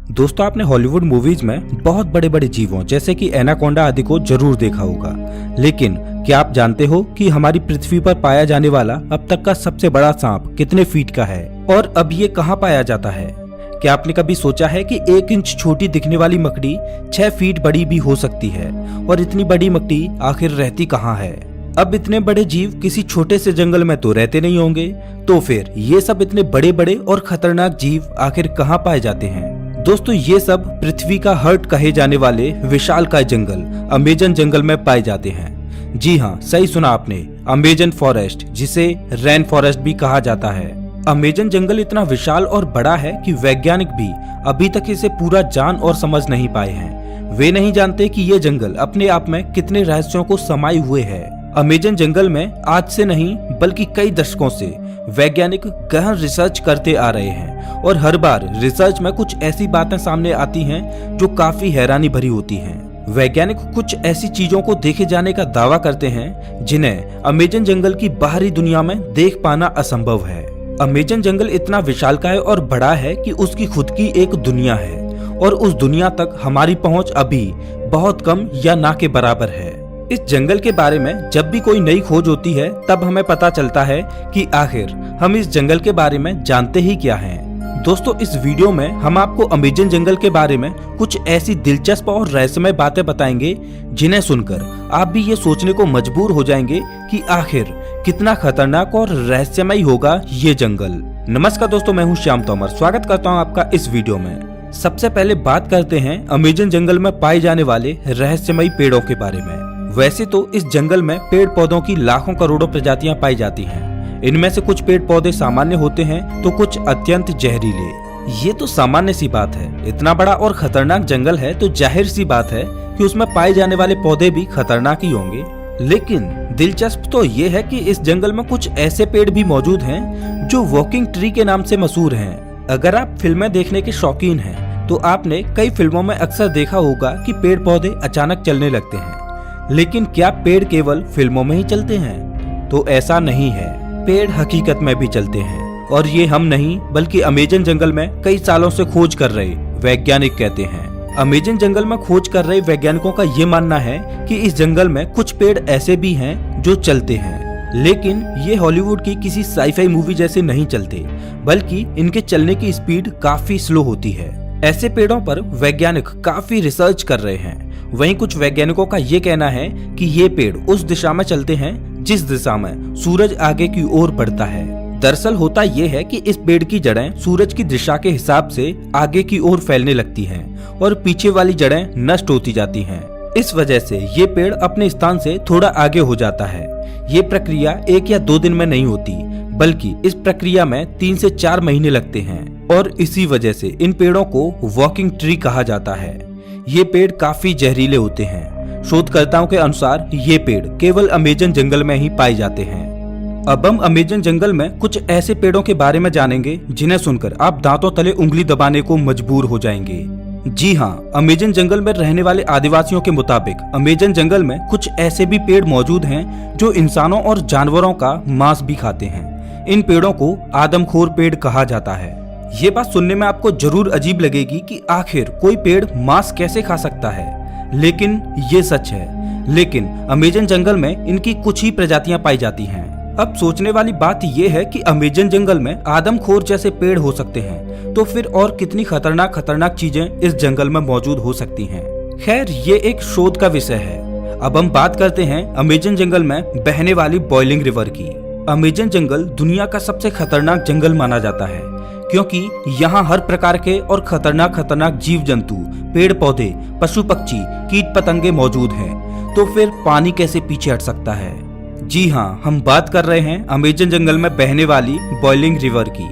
दोस्तों, आपने Hollywood movies में बहुत बड़े बड़े जीवों जैसे कि एनाकोंडा आदि को जरूर देखा होगा, लेकिन क्या आप जानते हो कि हमारी पृथ्वी पर पाया जाने वाला अब तक का सबसे बड़ा सांप कितने फीट का है और अब ये कहाँ पाया जाता है? क्या आपने कभी सोचा है कि 1 इंच छोटी दिखने वाली मकड़ी 6 फीट बड़ी भी हो सकती है? और इतनी बड़ी मकड़ी आखिर रहती कहाँ है? अब इतने बड़े जीव किसी छोटे से जंगल में तो रहते नहीं होंगे, तो फिर ये सब इतने बड़े बड़े और खतरनाक जीव आखिर कहाँ पाए जाते हैं? दोस्तों, ये सब पृथ्वी का हार्ट कहे जाने वाले विशालकाय जंगल अमेजन जंगल में पाए जाते हैं। जी हाँ, सही सुना आपने, अमेजन फॉरेस्ट, जिसे रेन फॉरेस्ट भी कहा जाता है। अमेजन जंगल इतना विशाल और बड़ा है कि वैज्ञानिक भी अभी तक इसे पूरा जान और समझ नहीं पाए हैं। वे नहीं जानते कि ये जंगल अपने आप में कितने रहस्यों को समाये हुए है। अमेजन जंगल में आज से नहीं बल्कि कई दशकों से वैज्ञानिक गहन रिसर्च करते आ रहे हैं और हर बार रिसर्च में कुछ ऐसी बातें सामने आती हैं जो काफी हैरानी भरी होती हैं। वैज्ञानिक कुछ ऐसी चीजों को देखे जाने का दावा करते हैं जिन्हें अमेजन जंगल की बाहरी दुनिया में देख पाना असंभव है। अमेजन जंगल इतना विशालकाय और बड़ा है कि उसकी खुद की एक दुनिया है और उस दुनिया तक हमारी पहुंच अभी बहुत कम या ना के बराबर है। इस जंगल के बारे में जब भी कोई नई खोज होती है तब हमें पता चलता है कि आखिर हम इस जंगल के बारे में जानते ही क्या हैं। दोस्तों, इस वीडियो में हम आपको अमेजन जंगल के बारे में कुछ ऐसी दिलचस्प और रहस्यमय बातें बताएंगे जिन्हें सुनकर आप भी ये सोचने को मजबूर हो जाएंगे कि आखिर कितना खतरनाक और रहस्यमय होगा ये जंगल। नमस्कार दोस्तों, मैं हूँ श्याम तोमर, स्वागत करता हूँ आपका इस वीडियो में। सबसे पहले बात करते हैं अमेजन जंगल में पाए जाने वाले रहस्यमयी पेड़ों के बारे में। वैसे तो इस जंगल में पेड़ पौधों की लाखों करोड़ों प्रजातियां पाई जाती हैं। इनमें से कुछ पेड़ पौधे सामान्य होते हैं तो कुछ अत्यंत जहरीले। ये तो सामान्य सी बात है, इतना बड़ा और खतरनाक जंगल है तो जाहिर सी बात है कि उसमें पाए जाने वाले पौधे भी खतरनाक ही होंगे। लेकिन दिलचस्प तो ये है कि इस जंगल में कुछ ऐसे पेड़ भी मौजूद हैं जो वॉकिंग ट्री के नाम से मशहूर हैं। अगर आप फिल्में देखने के शौकीन हैं तो आपने कई फिल्मों में अक्सर देखा होगा कि पेड़ पौधे अचानक चलने लगते हैं। लेकिन क्या पेड़ केवल फिल्मों में ही चलते हैं? तो ऐसा नहीं है, पेड़ हकीकत में भी चलते हैं और ये हम नहीं बल्कि अमेजन जंगल में कई सालों से खोज कर रहे वैज्ञानिक कहते हैं। अमेजन जंगल में खोज कर रहे वैज्ञानिकों का ये मानना है कि इस जंगल में कुछ पेड़ ऐसे भी हैं जो चलते हैं, लेकिन ये हॉलीवुड की किसी साईफाई मूवी जैसे नहीं चलते, बल्कि इनके चलने की स्पीड काफी स्लो होती है। ऐसे पेड़ों पर वैज्ञानिक काफी रिसर्च कर रहे हैं। वहीं कुछ वैज्ञानिकों का ये कहना है कि ये पेड़ उस दिशा में चलते हैं जिस दिशा में सूरज आगे की ओर बढ़ता है। दरअसल होता ये है कि इस पेड़ की जड़ें सूरज की दिशा के हिसाब से आगे की ओर फैलने लगती हैं और पीछे वाली जड़ें नष्ट होती जाती हैं। इस वजह से ये पेड़ अपने स्थान से थोड़ा आगे हो जाता है। ये प्रक्रिया 1 या 2 दिन में नहीं होती, बल्कि इस प्रक्रिया में 3 से 4 महीने लगते हैं और इसी वजह से इन पेड़ों को वॉकिंग ट्री कहा जाता है। ये पेड़ काफी जहरीले होते हैं। शोधकर्ताओं के अनुसार ये पेड़ केवल अमेजन जंगल में ही पाए जाते हैं। अब हम अमेजन जंगल में कुछ ऐसे पेड़ों के बारे में जानेंगे जिन्हें सुनकर आप दांतों तले उंगली दबाने को मजबूर हो जाएंगे। जी हाँ, अमेजन जंगल में रहने वाले आदिवासियों के मुताबिक अमेजन जंगल में कुछ ऐसे भी पेड़ मौजूद हैं जो इंसानों और जानवरों का मांस भी खाते हैं। इन पेड़ों को आदमखोर पेड़ कहा जाता है। ये बात सुनने में आपको जरूर अजीब लगेगी कि आखिर कोई पेड़ मांस कैसे खा सकता है, लेकिन ये सच है। लेकिन अमेजन जंगल में इनकी कुछ ही प्रजातियां पाई जाती हैं। अब सोचने वाली बात ये है कि अमेजन जंगल में आदमखोर जैसे पेड़ हो सकते हैं, तो फिर और कितनी खतरनाक चीजें इस जंगल में मौजूद हो सकती हैं। खैर, ये एक शोध का विषय है। अब हम बात करते हैं अमेजन जंगल में बहने वाली बॉइलिंग रिवर की। अमेजन जंगल दुनिया का सबसे खतरनाक जंगल माना जाता है क्योंकि यहाँ हर प्रकार के और खतरनाक जीव जंतु, पेड़ पौधे, पशु पक्षी, कीट पतंगे मौजूद हैं। तो फिर पानी कैसे पीछे हट सकता है? जी हाँ, हम बात कर रहे हैं अमेजन जंगल में बहने वाली बॉइलिंग रिवर की।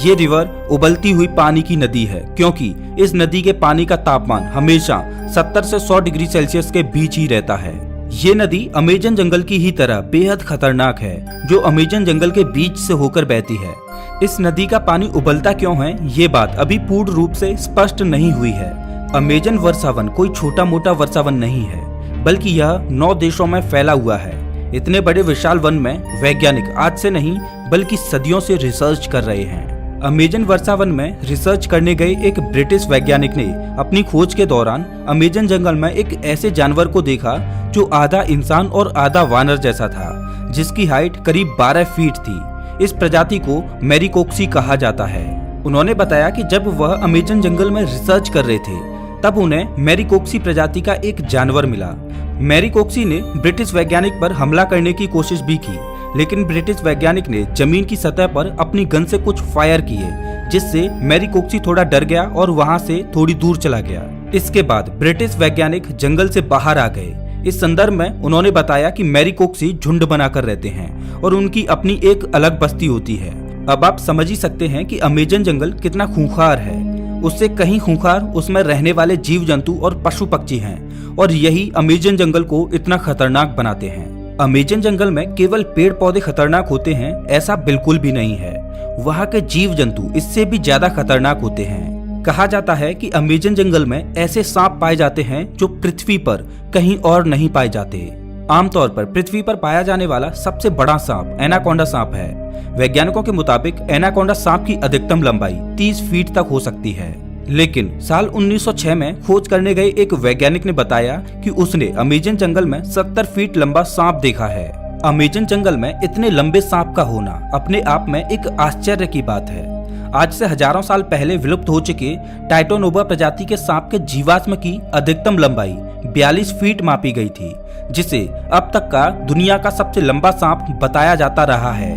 ये रिवर उबलती हुई पानी की नदी है क्योंकि इस नदी के पानी का तापमान हमेशा 70 से 100 डिग्री सेल्सियस के बीच ही रहता है। ये नदी अमेजन जंगल की ही तरह बेहद खतरनाक है जो अमेजन जंगल के बीच से होकर बहती है। इस नदी का पानी उबलता क्यों है, ये बात अभी पूर्ण रूप से स्पष्ट नहीं हुई है। अमेजन वर्षावन कोई छोटा मोटा वर्षावन नहीं है, बल्कि यह 9 देशों में फैला हुआ है। इतने बड़े विशाल वन में वैज्ञानिक आज से नहीं बल्कि सदियों से रिसर्च कर रहे हैं। अमेजन वर्षावन में रिसर्च करने गए एक ब्रिटिश वैज्ञानिक ने अपनी खोज के दौरान अमेजन जंगल में एक ऐसे जानवर को देखा जो आधा इंसान और आधा वानर जैसा था, जिसकी हाइट करीब 12 फीट थी। इस प्रजाति को मैरिकोक्सी कहा जाता है। उन्होंने बताया कि जब वह अमेजन जंगल में रिसर्च कर रहे थे तब उन्हें मैरिकोक्सी प्रजाति का एक जानवर मिला। मैरिकोक्सी ने ब्रिटिश वैज्ञानिक पर हमला करने की कोशिश भी की, लेकिन ब्रिटिश वैज्ञानिक ने जमीन की सतह पर अपनी गन से कुछ फायर किए, जिससे मैरिकोक्सी थोड़ा डर गया और वहां से थोड़ी दूर चला गया। इसके बाद ब्रिटिश वैज्ञानिक जंगल से बाहर आ गए। इस संदर्भ में उन्होंने बताया कि मैरिकोक्सी झुंड बनाकर रहते हैं और उनकी अपनी एक अलग बस्ती होती है। अब आप समझ ही सकते हैं कि अमेजन जंगल कितना खूंखार है। उससे कहीं खूंखार उसमें रहने वाले जीव जंतु और पशु पक्षी हैं, और यही अमेजन जंगल को इतना खतरनाक बनाते हैं। अमेजन जंगल में केवल पेड़ पौधे खतरनाक होते हैं ऐसा बिल्कुल भी नहीं है। वहाँ के जीव जंतु इससे भी ज्यादा खतरनाक होते हैं। कहा जाता है कि अमेजन जंगल में ऐसे सांप पाए जाते हैं जो पृथ्वी पर कहीं और नहीं पाए जाते। आमतौर पर पृथ्वी पर पाया जाने वाला सबसे बड़ा सांप एनाकोंडा सांप है। वैज्ञानिकों के मुताबिक एनाकोंडा सांप की अधिकतम लंबाई 30 फीट तक हो सकती है, लेकिन साल 1906 में खोज करने गए एक वैज्ञानिक ने बताया कि उसने अमेजन जंगल में 70 फीट लंबा सांप देखा है। अमेजन जंगल में इतने लंबे सांप का होना अपने आप में एक आश्चर्य की बात है। आज से हजारों साल पहले विलुप्त हो चुके टाइटोनोबा प्रजाति के सांप के जीवाश्म की अधिकतम लंबाई 42 फीट मापी गई थी, जिसे अब तक का दुनिया का सबसे लंबा सांप बताया जाता रहा है।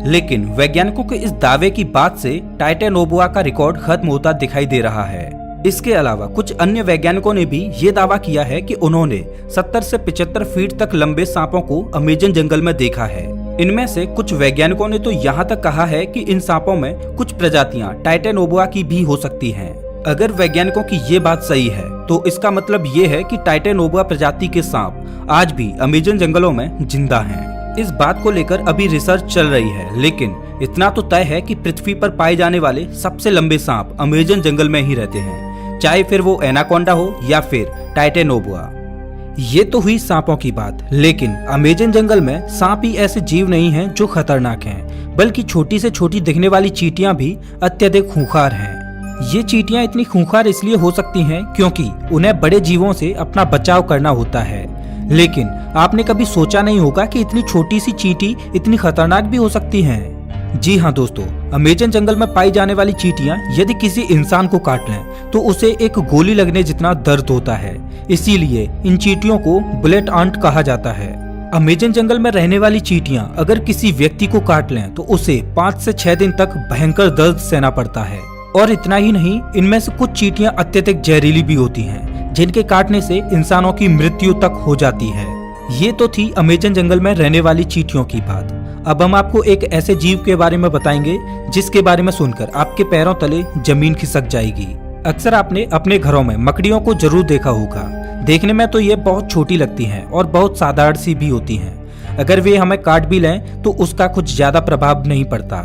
लेकिन वैज्ञानिकों के इस दावे की बात से टाइटोनोबा का रिकॉर्ड खत्म होता दिखाई दे रहा है। इसके अलावा कुछ अन्य वैज्ञानिकों ने भी ये दावा किया है कि उन्होंने 70 से 75 फीट तक लंबे सांपों को अमेजन जंगल में देखा है। इनमें से कुछ वैज्ञानिकों ने तो यहाँ तक कहा है कि इन सांपों में कुछ प्रजातियां टाइटोनोबा की भी हो सकती हैं। अगर वैज्ञानिकों की ये बात सही है तो इसका मतलब ये है कि टाइटोनोबा प्रजाति के सांप आज भी अमेजन जंगलों में जिंदा हैं। इस बात को लेकर अभी रिसर्च चल रही है, लेकिन इतना तो तय है कि पृथ्वी पर पाए जाने वाले सबसे लंबे सांप अमेजन जंगल में ही रहते हैं, चाहे फिर वो एनाकोंडा हो या फिर टाइटोनोबा। ये तो हुई सांपों की बात, लेकिन अमेजन जंगल में सांप ही ऐसे जीव नहीं हैं जो खतरनाक हैं, बल्कि छोटी से छोटी दिखने वाली चींटियां भी अत्यधिक खूंखार हैं। ये चींटियां इतनी खूंखार इसलिए हो सकती हैं क्योंकि उन्हें बड़े जीवों से अपना बचाव करना होता है। लेकिन आपने कभी सोचा नहीं होगा कि इतनी छोटी सी चींटी इतनी खतरनाक भी हो सकती हैं। जी हाँ दोस्तों, अमेजन जंगल में पाई जाने वाली चींटियां यदि किसी इंसान को काट लें तो उसे एक गोली लगने जितना दर्द होता है। इसीलिए इन चींटियों को बुलेट आंट कहा जाता है। अमेजन जंगल में रहने वाली चींटियां अगर किसी व्यक्ति को काट लें तो उसे 5 से 6 दिन तक भयंकर दर्द सहना पड़ता है। और इतना ही नहीं, इनमें से कुछ चींटियां अत्यधिक जहरीली भी होती हैं, जिनके काटने से इंसानों की मृत्यु तक हो जाती है। ये तो थी अमेजन जंगल में रहने वाली चींटियों की बात। अब हम आपको एक ऐसे जीव के बारे में बताएंगे जिसके बारे में सुनकर आपके पैरों तले जमीन खिसक जाएगी। अक्सर आपने अपने घरों में मकड़ियों को जरूर देखा होगा। देखने में तो ये बहुत छोटी लगती हैं और बहुत साधारण सी भी होती हैं। अगर वे हमें काट भी लें तो उसका कुछ ज्यादा प्रभाव नहीं पड़ता।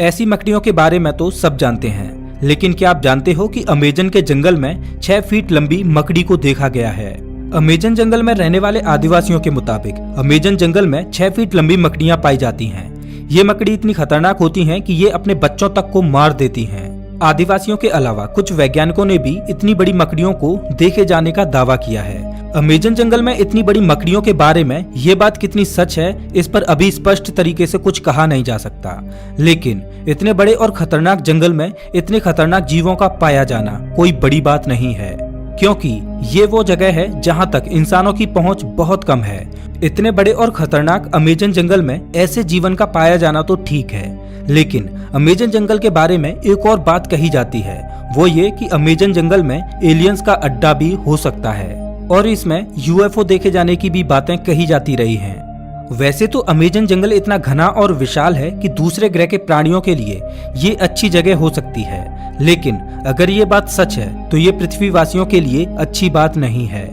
ऐसी मकड़ियों के बारे में तो सब जानते हैं, लेकिन क्या आप जानते हो कि अमेजन के जंगल में 6 फीट लंबी मकड़ी को देखा गया है। अमेजन जंगल में रहने वाले आदिवासियों के मुताबिक अमेजन जंगल में 6 फीट लंबी मकड़ियां पाई जाती हैं। ये मकड़ी इतनी खतरनाक होती हैं कि ये अपने बच्चों तक को मार देती हैं। आदिवासियों के अलावा कुछ वैज्ञानिकों ने भी इतनी बड़ी मकड़ियों को देखे जाने का दावा किया है। अमेजन जंगल में इतनी बड़ी मकड़ियों के बारे में ये बात कितनी सच है, इस पर अभी स्पष्ट तरीके से कुछ कहा नहीं जा सकता। लेकिन इतने बड़े और खतरनाक जंगल में इतने खतरनाक जीवों का पाया जाना कोई बड़ी बात नहीं है, क्योंकि ये वो जगह है जहाँ तक इंसानों की पहुँच बहुत कम है। इतने बड़े और खतरनाक अमेजन जंगल में ऐसे जीवन का पाया जाना तो ठीक है, लेकिन अमेजन जंगल के बारे में एक और बात कही जाती है, वो ये कि अमेजन जंगल में एलियंस का अड्डा भी हो सकता है और इसमें यूएफओ देखे जाने की भी बातें कही जाती रही हैं। वैसे तो अमेजन जंगल इतना घना और विशाल है कि दूसरे ग्रह के प्राणियों के लिए ये अच्छी जगह हो सकती है, लेकिन अगर ये बात सच है तो ये पृथ्वीवासियों के लिए अच्छी बात नहीं है।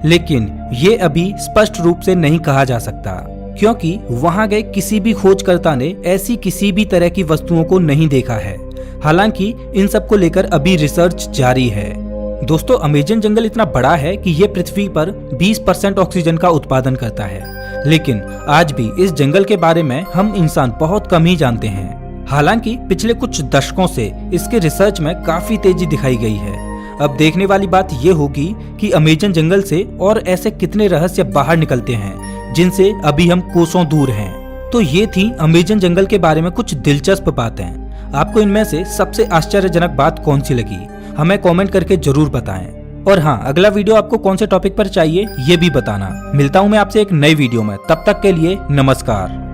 लेकिन ये अभी स्पष्ट रूप से नहीं कहा जा सकता, क्योंकि वहां गए किसी भी खोजकर्ता ने ऐसी किसी भी तरह की वस्तुओं को नहीं देखा है। हालांकि इन सब को लेकर अभी रिसर्च जारी है। दोस्तों, अमेजन जंगल इतना बड़ा है कि ये पृथ्वी पर 20% ऑक्सीजन का उत्पादन करता है, लेकिन आज भी इस जंगल के बारे में हम इंसान बहुत कम ही जानते हैं। हालांकि पिछले कुछ दशकों से इसके रिसर्च में काफी तेजी दिखाई गई है। अब देखने वाली बात ये होगी कि अमेजन जंगल से और ऐसे कितने रहस्य बाहर निकलते हैं जिनसे अभी हम कोसों दूर हैं। तो ये थी अमेजन जंगल के बारे में कुछ दिलचस्प बातें। आपको इनमें से सबसे आश्चर्यजनक बात कौन सी लगी, हमें कमेंट करके जरूर बताएं। और हाँ, अगला वीडियो आपको कौन से टॉपिक पर चाहिए ये भी बताना। मिलता हूँ मैं आपसे एक नई वीडियो में, तब तक के लिए नमस्कार।